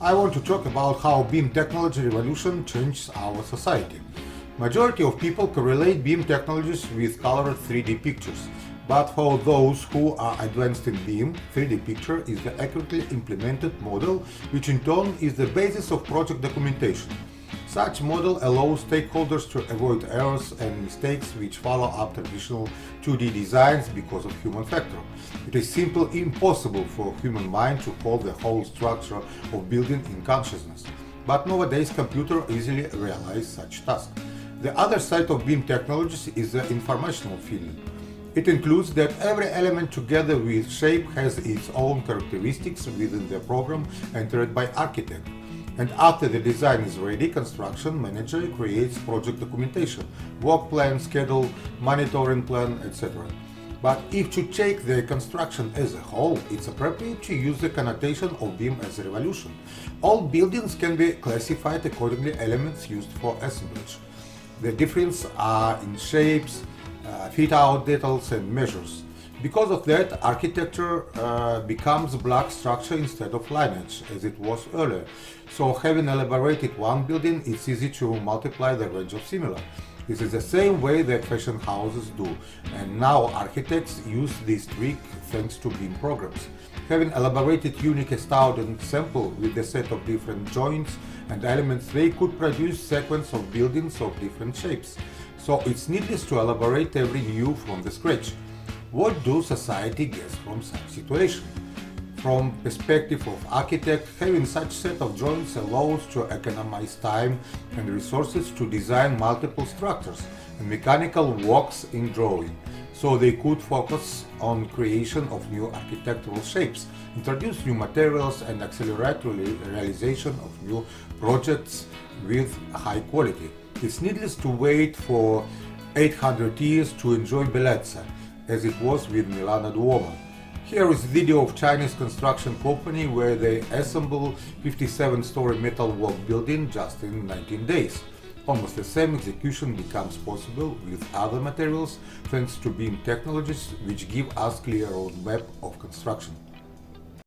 I want to talk about how BIM technology revolution changed our society. Majority of people correlate BIM technologies with colored 3D pictures, but for those who are advanced in BIM, 3D picture is the accurately implemented model, which in turn is the basis of project documentation. Such model allows stakeholders to avoid errors and mistakes which follow up traditional 2D designs because of human factor. It is simply impossible for human mind to hold the whole structure of building in consciousness. But nowadays computer easily realize such task. The other side of BIM technologies is the informational field. It includes that every element together with shape has its own characteristics within the program entered by architect. And after the design is ready, construction manager creates project documentation, work plan, schedule, monitoring plan, etc. But if to take the construction as a whole, it's appropriate to use the connotation of BIM as a revolution. All buildings can be classified accordingly elements used for assemblage. The difference are in shapes, fit-out details and measures. Because of that, architecture becomes block structure instead of lineage, as it was earlier. So having elaborated one building, it's easy to multiply the range of similar. This is the same way that fashion houses do, and now architects use this trick thanks to BIM programs. Having elaborated unique astounding sample with a set of different joints and elements, they could produce sequence of buildings of different shapes. So it's needless to elaborate every new from the scratch. What do society get from such situation? From perspective of architect, having such set of joints allows to economize time and resources to design multiple structures and mechanical works in drawing, so they could focus on creation of new architectural shapes, introduce new materials and accelerate realization of new projects with high quality. It's needless to wait for 800 years to enjoy bellezza, as it was with Milano Duomo. Here is a video of Chinese construction company where they assemble 57-story metal work building just in 19 days. Almost the same execution becomes possible with other materials thanks to BIM technologies, which give us clear roadmap of construction.